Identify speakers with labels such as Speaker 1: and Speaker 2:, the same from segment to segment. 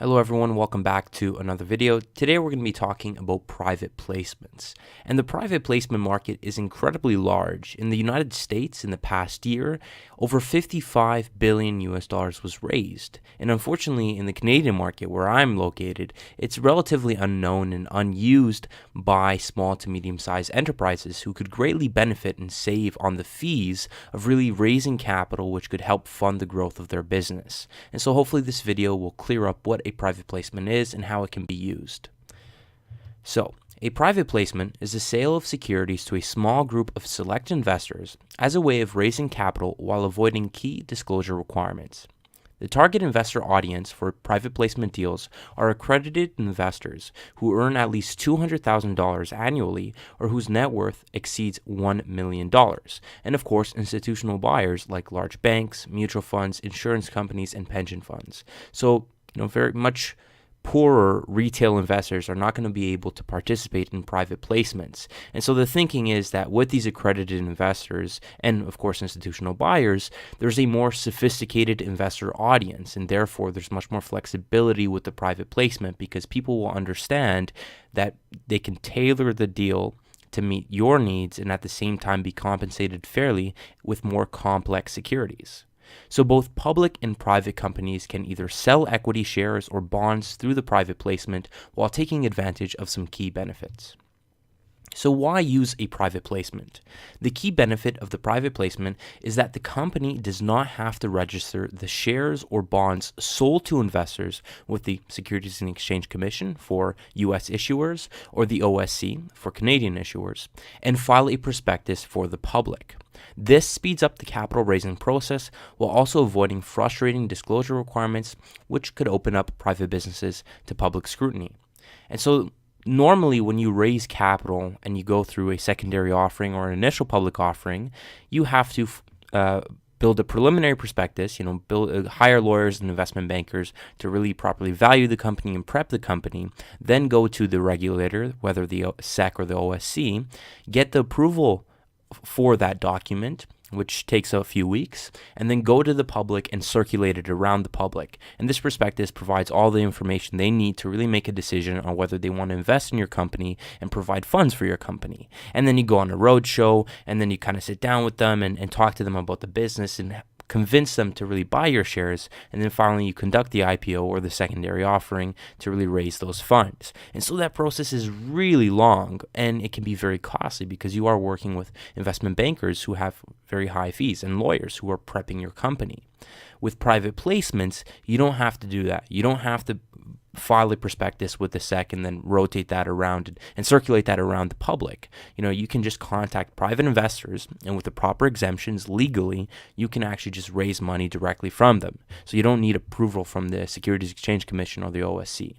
Speaker 1: Hello everyone, welcome back to another video. Today we're going to be talking about private placements. And the private placement market is incredibly large. In the United States in the past year, over 55 billion US dollars was raised. And unfortunately in the Canadian market where I'm located, it's relatively unknown and unused by small to medium-sized enterprises who could greatly benefit and save on the fees of really raising capital which could help fund the growth of their business. And so hopefully this video will clear up what a private placement is and how it can be used. So, a private placement is the sale of securities to a small group of select investors as a way of raising capital while avoiding key disclosure requirements. The target investor audience for private placement deals are accredited investors who earn at least $200,000 annually or whose net worth exceeds $1 million. And of course, institutional buyers like large banks, mutual funds, insurance companies, and pension funds. So, very much poorer retail investors are not going to be able to participate in private placements. And so the thinking is that with these accredited investors and of course institutional buyers, there's a more sophisticated investor audience, and therefore there's much more flexibility with the private placement because people will understand that they can tailor the deal to meet your needs and at the same time be compensated fairly with more complex securities. So both public and private companies can either sell equity shares or bonds through the private placement while taking advantage of some key benefits. So why use a private placement? The key benefit of the private placement is that the company does not have to register the shares or bonds sold to investors with the Securities and Exchange Commission for U.S. issuers or the OSC for Canadian issuers and file a prospectus for the public. This speeds up the capital raising process while also avoiding frustrating disclosure requirements, which could open up private businesses to public scrutiny. And so normally when you raise capital and you go through a secondary offering or an initial public offering, you have to build a preliminary prospectus, hire lawyers and investment bankers to really properly value the company and prep the company, then go to the regulator, whether the SEC or the OSC, get the approval for that document, which takes a few weeks, and then go to the public and circulate it around the public. And this prospectus provides all the information they need to really make a decision on whether they want to invest in your company and provide funds for your company. And then you go on a roadshow, and then you kind of sit down with them and talk to them about the business and convince them to really buy your shares, and then finally you conduct the IPO or the secondary offering to really raise those funds. And so that process is really long and it can be very costly because you are working with investment bankers who have very high fees and lawyers who are prepping your company. With private placements, you don't have to do that. You don't have to file a prospectus with the SEC and then rotate that around and circulate that around the public. You can just contact private investors, and with the proper exemptions legally, you can actually just raise money directly from them. So you don't need approval from the Securities Exchange Commission or the OSC.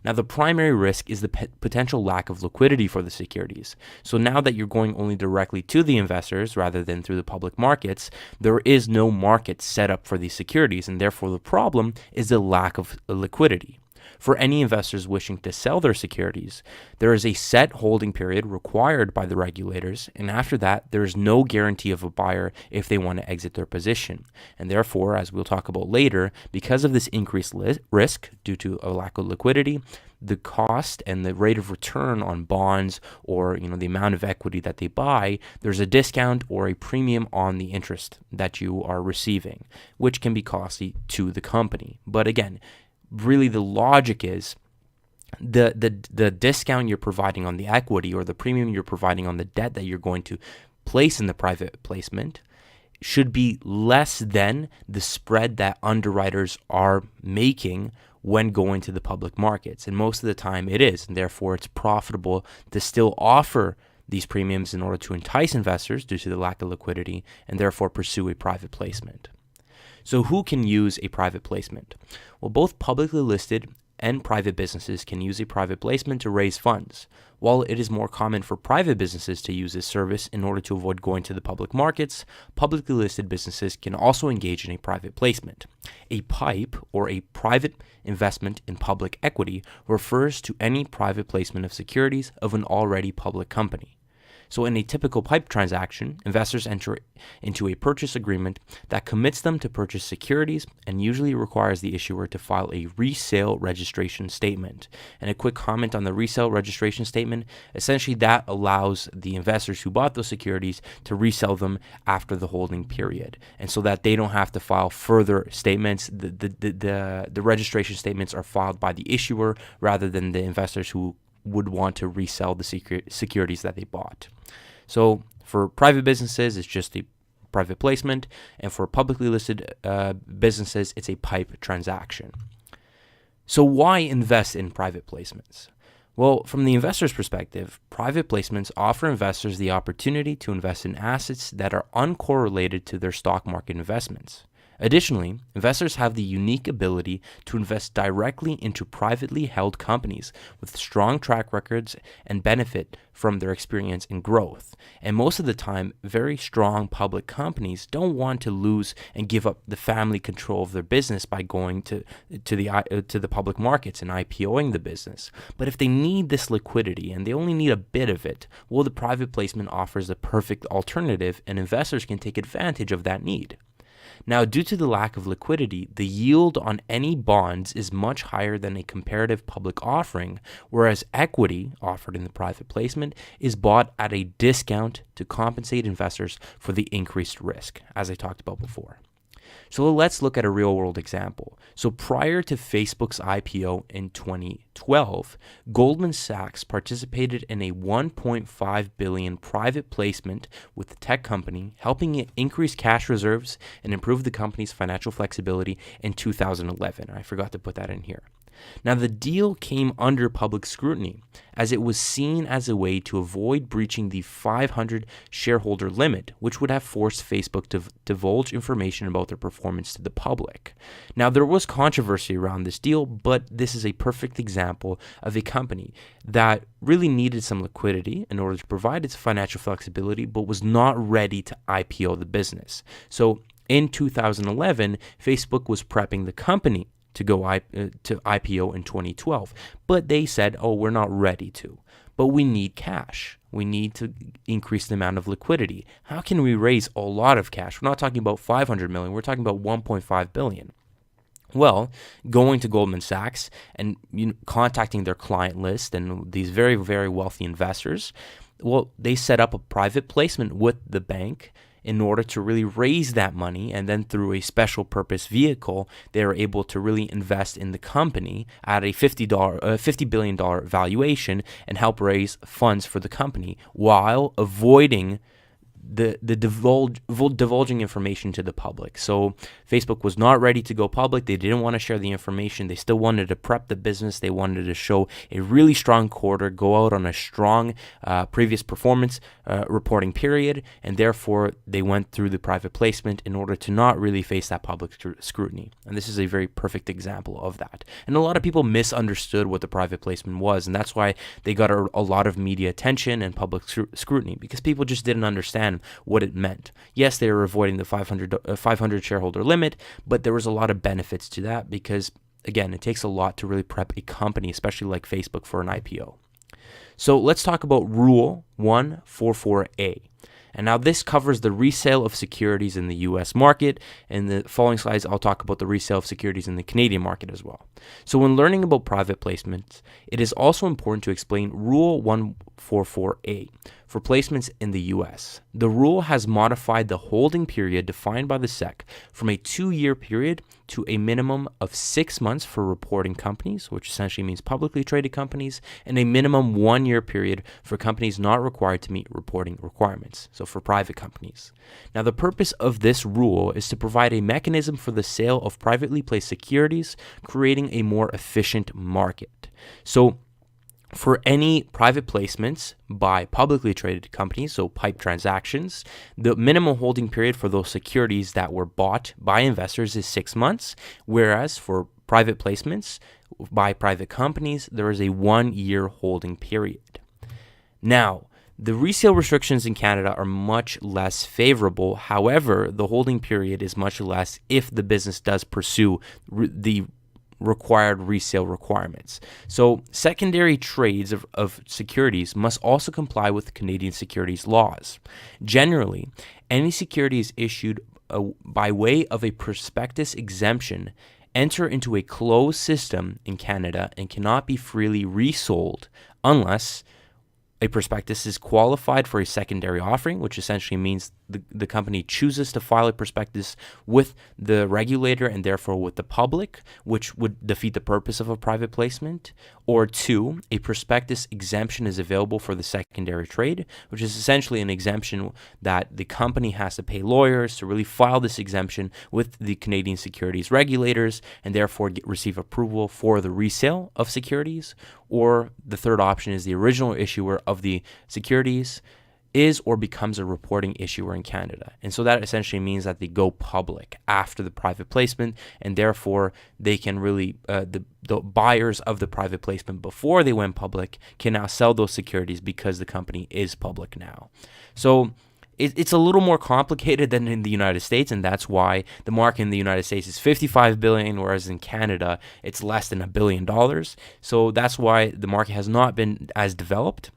Speaker 1: Now, the primary risk is the potential lack of liquidity for the securities. So now that you're going only directly to the investors rather than through the public markets, there is no market set up for these securities, and therefore the problem is the lack of liquidity. For any investors wishing to sell their securities, there is a set holding period required by the regulators, and after that, there is no guarantee of a buyer if they want to exit their position. And therefore, as we'll talk about later, because of this increased risk due to a lack of liquidity, the cost and the rate of return on bonds or the amount of equity that they buy, there's a discount or a premium on the interest that you are receiving, which can be costly to the company. But again, really the logic is the discount you're providing on the equity or the premium you're providing on the debt that you're going to place in the private placement should be less than the spread that underwriters are making when going to the public markets. And most of the time it is, and therefore it's profitable to still offer these premiums in order to entice investors due to the lack of liquidity and therefore pursue a private placement. So who can use a private placement? Well, both publicly listed and private businesses can use a private placement to raise funds. While it is more common for private businesses to use this service in order to avoid going to the public markets, publicly listed businesses can also engage in a private placement. A PIPE, or a private investment in public equity, refers to any private placement of securities of an already public company. So in a typical PIPE transaction, investors enter into a purchase agreement that commits them to purchase securities and usually requires the issuer to file a resale registration statement. And a quick comment on the resale registration statement, essentially that allows the investors who bought those securities to resell them after the holding period. And so that they don't have to file further statements, the registration statements are filed by the issuer rather than the investors who would want to resell the securities that they bought. So for private businesses, it's just a private placement, and for publicly listed businesses, it's a PIPE transaction. So why invest in private placements? Well, from the investor's perspective, private placements offer investors the opportunity to invest in assets that are uncorrelated to their stock market investments. Additionally, investors have the unique ability to invest directly into privately held companies with strong track records and benefit from their experience and growth. And most of the time, very strong public companies don't want to lose and give up the family control of their business by going to the public markets and IPOing the business. But if they need this liquidity and they only need a bit of it, well, the private placement offers the perfect alternative, and investors can take advantage of that need. Now, due to the lack of liquidity, the yield on any bonds is much higher than a comparative public offering, whereas equity offered in the private placement is bought at a discount to compensate investors for the increased risk, as I talked about before. So let's look at a real-world example. So prior to Facebook's IPO in 2012, Goldman Sachs participated in a $1.5 billion private placement with the tech company, helping it increase cash reserves and improve the company's financial flexibility in 2011. I forgot to put that in here. Now, the deal came under public scrutiny as it was seen as a way to avoid breaching the 500 shareholder limit, which would have forced Facebook to divulge information about their performance to the public. Now, there was controversy around this deal, but this is a perfect example of a company that really needed some liquidity in order to provide its financial flexibility, but was not ready to IPO the business. So in 2011, Facebook was prepping the company to IPO in 2012. But they said, oh, we're not ready to. But we need cash. We need to increase the amount of liquidity. How can we raise a lot of cash? We're not talking about 500 million. We're talking about 1.5 billion. Well, going to Goldman Sachs and contacting their client list and these very, very wealthy investors, well, they set up a private placement with the bank in order to really raise that money, and then through a special purpose vehicle, they are able to really invest in the company at a $50 billion valuation and help raise funds for the company while avoiding divulging information to the public. So Facebook was not ready to go public. They didn't want to share the information. They still wanted to prep the business. They wanted to show a really strong quarter, go out on a strong previous performance reporting period, and therefore they went through the private placement in order to not really face that public scrutiny. And this is a very perfect example of that. And a lot of people misunderstood what the private placement was, and that's why they got a lot of media attention and public scrutiny, because people just didn't understand what it meant. Yes, they were avoiding the 500 shareholder limit, but there was a lot of benefits to that because, again, it takes a lot to really prep a company, especially like Facebook, for an IPO. So let's talk about Rule 144A. And now this covers the resale of securities in the U.S. market. In the following slides, I'll talk about the resale of securities in the Canadian market as well. So when learning about private placements, it is also important to explain Rule 144A for placements in the U.S. The rule has modified the holding period defined by the SEC from a 2-year period to a minimum of 6 months for reporting companies, which essentially means publicly traded companies, and a minimum 1-year period for companies not required to meet reporting requirements, so for private companies. Now, the purpose of this rule is to provide a mechanism for the sale of privately placed securities, creating a more efficient market. So for any private placements by publicly traded companies, so PIPE transactions, the minimum holding period for those securities that were bought by investors is 6 months, whereas for private placements by private companies, there is a 1-year holding period. Now, the resale restrictions in Canada are much less favorable. However, the holding period is much less if the business does pursue the required resale requirements. So secondary trades of securities must also comply with Canadian securities laws. Generally, any securities issued by way of a prospectus exemption enter into a closed system in Canada and cannot be freely resold unless a prospectus is qualified for a secondary offering, which essentially means the company chooses to file a prospectus with the regulator and therefore with the public, which would defeat the purpose of a private placement. Or two, a prospectus exemption is available for the secondary trade, which is essentially an exemption that the company has to pay lawyers to really file this exemption with the Canadian securities regulators and therefore receive approval for the resale of securities. Or the third option is the original issuer of the securities is or becomes a reporting issuer in Canada. And so that essentially means that they go public after the private placement, and therefore they can really, the buyers of the private placement before they went public can now sell those securities because the company is public now. So it's a little more complicated than in the United States, and that's why the market in the United States is $55 billion, whereas in Canada it's less than $1 billion. So that's why the market has not been as developed.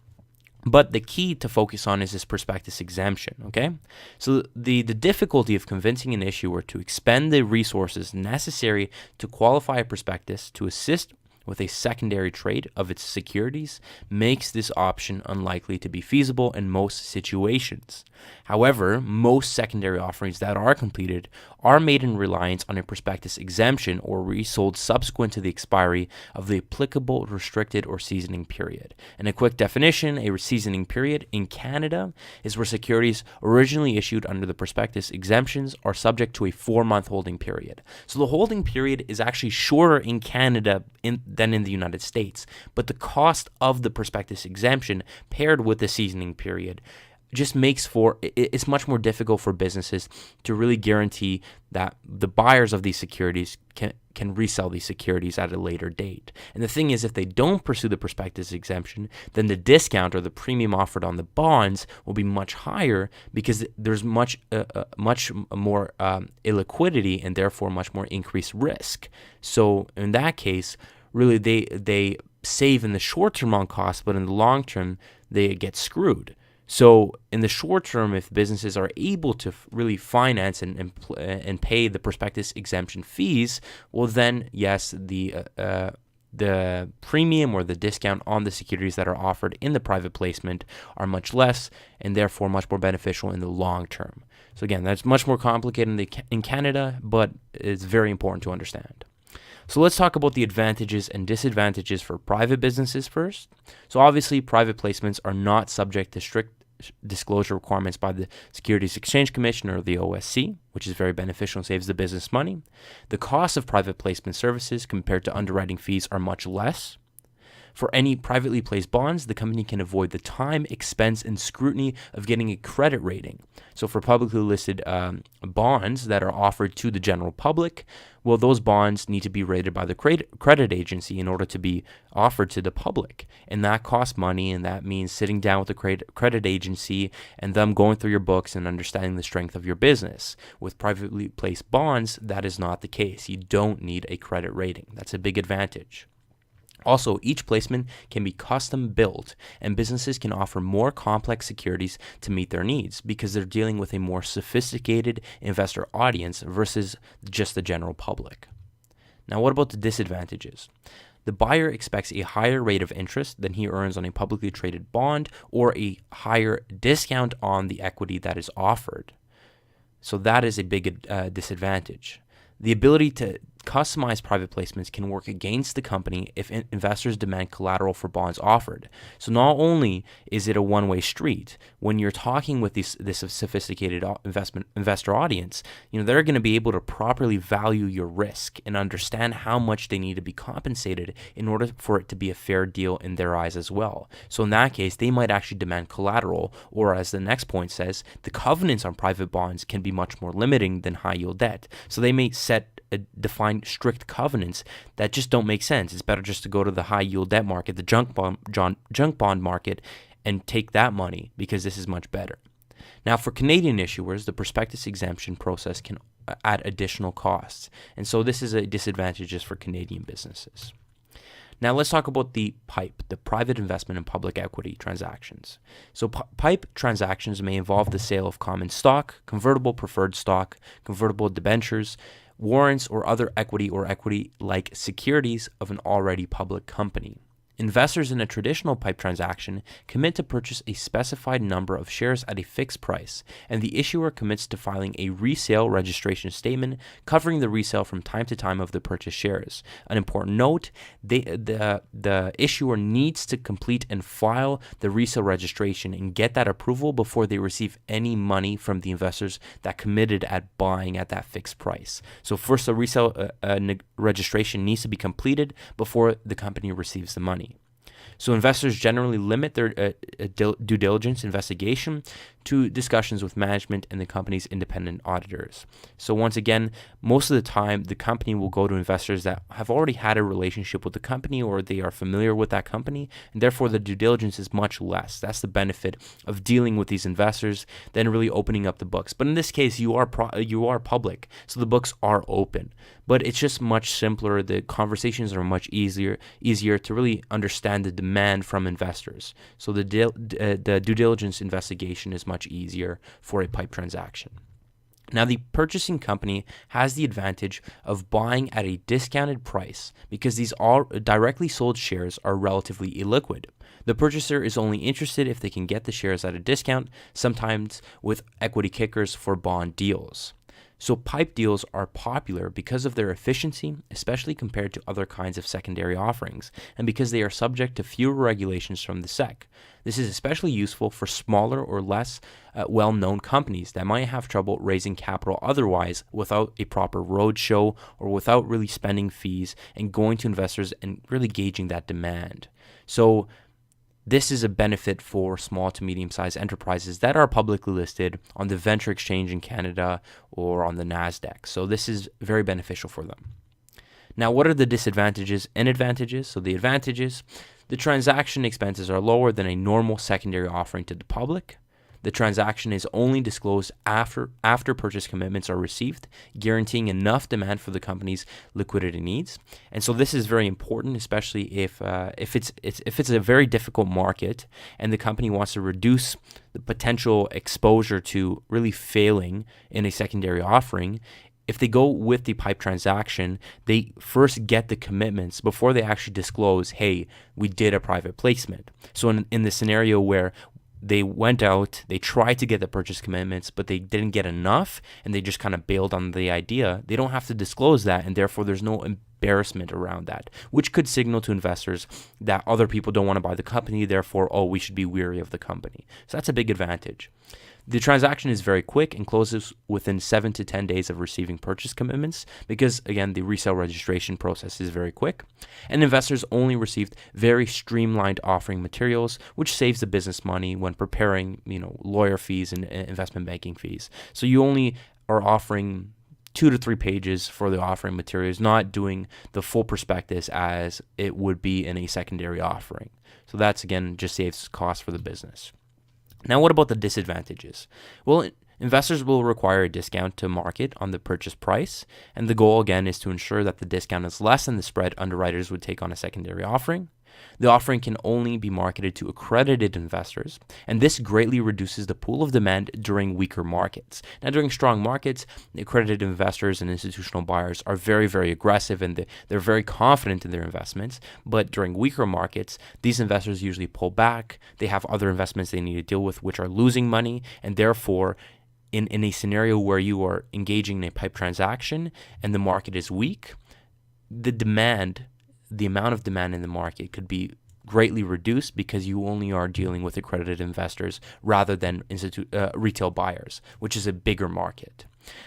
Speaker 1: But the key to focus on is this prospectus exemption, okay? So the difficulty of convincing an issuer to expend the resources necessary to qualify a prospectus to assist with a secondary trade of its securities makes this option unlikely to be feasible in most situations. However, most secondary offerings that are completed are made in reliance on a prospectus exemption or resold subsequent to the expiry of the applicable restricted or seasoning period. And a quick definition, a seasoning period in Canada is where securities originally issued under the prospectus exemptions are subject to a 4-month holding period. So the holding period is actually shorter in Canada than in the United States, but the cost of the prospectus exemption paired with the seasoning period just makes it's much more difficult for businesses to really guarantee that the buyers of these securities can resell these securities at a later date. And the thing is, if they don't pursue the prospectus exemption, then the discount or the premium offered on the bonds will be much higher because there's much more illiquidity and therefore much more increased risk. So in that case, really they save in the short term on costs, but in the long term they get screwed. So in the short term, if businesses are able to really finance and pay the prospectus exemption fees, well then yes, the premium or the discount on the securities that are offered in the private placement are much less and therefore much more beneficial in the long term. So again, that's much more complicated in Canada, but it's very important to understand. So let's talk about the advantages and disadvantages for private businesses first. So obviously, private placements are not subject to strict disclosure requirements by the Securities Exchange Commission or the OSC, which is very beneficial and saves the business money. The cost of private placement services compared to underwriting fees are much less. For any privately placed bonds, the company can avoid the time, expense, and scrutiny of getting a credit rating. So for publicly listed bonds that are offered to the general public, well, those bonds need to be rated by the credit agency in order to be offered to the public. And that costs money, and that means sitting down with the credit agency and them going through your books and understanding the strength of your business. With privately placed bonds, that is not the case. You don't need a credit rating. That's a big advantage. Also, each placement can be custom built, and businesses can offer more complex securities to meet their needs because they're dealing with a more sophisticated investor audience versus just the general public. Now, what about the disadvantages? The buyer expects a higher rate of interest than he earns on a publicly traded bond or a higher discount on the equity that is offered. So that is a big disadvantage. The ability to customize private placements can work against the company if investors demand collateral for bonds offered. So not only is it a one-way street, when you're talking with this sophisticated investor audience, they're going to be able to properly value your risk and understand how much they need to be compensated in order for it to be a fair deal in their eyes as well. So in that case, they might actually demand collateral, or as the next point says, the covenants on private bonds can be much more limiting than high-yield debt. So they may set define strict covenants that just don't make sense. It's better just to go to the high yield debt market, the junk bond market, and take that money because this is much better. Now, for Canadian issuers, the prospectus exemption process can at additional costs. And so this is a disadvantage just for Canadian businesses. Now let's talk about the PIPE, the private investment in public equity transactions. So PIPE transactions may involve the sale of common stock, convertible preferred stock, convertible debentures, warrants, or other equity or equity-like securities of an already public company. Investors in a traditional PIPE transaction commit to purchase a specified number of shares at a fixed price, and the issuer commits to filing a resale registration statement covering the resale from time to time of the purchased shares. An important note, the issuer needs to complete and file the resale registration and get that approval before they receive any money from the investors that committed at buying at that fixed price. So first, the resale registration needs to be completed before the company receives the money. So investors generally limit their due diligence investigation to discussions with management and the company's independent auditors. So once again, most of the time, the company will go to investors that have already had a relationship with the company or they are familiar with that company, and therefore the due diligence is much less. That's the benefit of dealing with these investors than really opening up the books. But in this case, you are public, so the books are open. But it's just much simpler. The conversations are much easier to really understand the demand from investors. So the due diligence investigation is much easier for a PIPE transaction. Now, the purchasing company has the advantage of buying at a discounted price because these all directly sold shares are relatively illiquid. The purchaser is only interested if they can get the shares at a discount, sometimes with equity kickers for bond deals. So PIPE deals are popular because of their efficiency, especially compared to other kinds of secondary offerings, and because they are subject to fewer regulations from the SEC. This is especially useful for smaller or less well-known companies that might have trouble raising capital otherwise without a proper roadshow or without really spending fees and going to investors and really gauging that demand. So this is a benefit for small to medium-sized enterprises that are publicly listed on the venture exchange in Canada or on the NASDAQ. So this is very beneficial for them. Now, what are the disadvantages and advantages? So the advantages, the transaction expenses are lower than a normal secondary offering to the public. The transaction is only disclosed after purchase commitments are received, guaranteeing enough demand for the company's liquidity needs. And so this is very important, especially if it's a very difficult market and the company wants to reduce the potential exposure to really failing in a secondary offering. If they go with the PIPE transaction, they first get the commitments before they actually disclose, hey, we did a private placement. So in the scenario where they went out, they tried to get the purchase commitments, but they didn't get enough, and they just kind of bailed on the idea, they don't have to disclose that, and therefore there's no embarrassment around that, which could signal to investors that other people don't want to buy the company, therefore, we should be wary of the company. So that's a big advantage. The transaction is very quick and closes within 7 to 10 days of receiving purchase commitments because, again, the resale registration process is very quick. And investors only received very streamlined offering materials, which saves the business money when preparing, lawyer fees and investment banking fees. So you only are offering 2 to 3 pages for the offering materials, not doing the full prospectus as it would be in a secondary offering. So that's, again, just saves costs for the business. Now, what about the disadvantages? Well, investors will require a discount to market on the purchase price, and the goal, again, is to ensure that the discount is less than the spread underwriters would take on a secondary offering. The offering can only be marketed to accredited investors, and this greatly reduces the pool of demand during weaker markets. Now, during strong markets, accredited investors and institutional buyers are very, very aggressive, and they're very confident in their investments. But during weaker markets, these investors usually pull back. They have other investments they need to deal with, which are losing money, and therefore, in a scenario where you are engaging in a PIPE transaction and the market is weak, the amount of demand in the market could be greatly reduced because you only are dealing with accredited investors rather than retail buyers, which is a bigger market.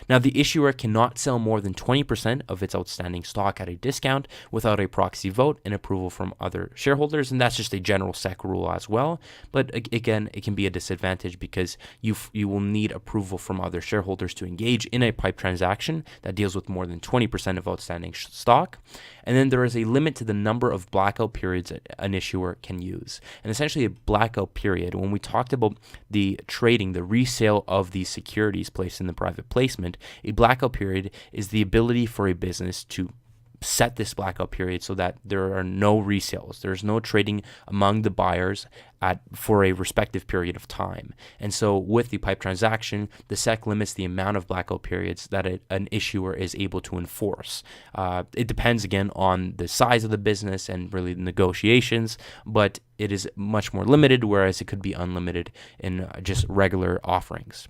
Speaker 1: Now, the issuer cannot sell more than 20% of its outstanding stock at a discount without a proxy vote and approval from other shareholders, and that's just a general SEC rule as well. But again, it can be a disadvantage because you will need approval from other shareholders to engage in a PIPE transaction that deals with more than 20% of outstanding stock. And then there is a limit to the number of blackout periods an issuer can use. And essentially a blackout period, when we talked about the trading, the resale of these securities placed in the private placement, a blackout period is the ability for a business to set this blackout period so that there are no resales. There's no trading among the buyers for a respective period of time. And so with the PIPE transaction, the SEC limits the amount of blackout periods that an issuer is able to enforce. It depends, again, on the size of the business and really the negotiations, but it is much more limited, whereas it could be unlimited in just regular offerings.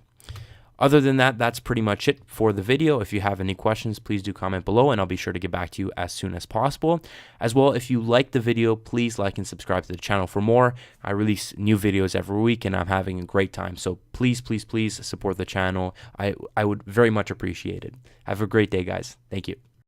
Speaker 1: Other than that, that's pretty much it for the video. If you have any questions, please do comment below and I'll be sure to get back to you as soon as possible. As well, if you like the video, please like and subscribe to the channel for more. I release new videos every week and I'm having a great time. So please, please, please support the channel. I would very much appreciate it. Have a great day, guys. Thank you.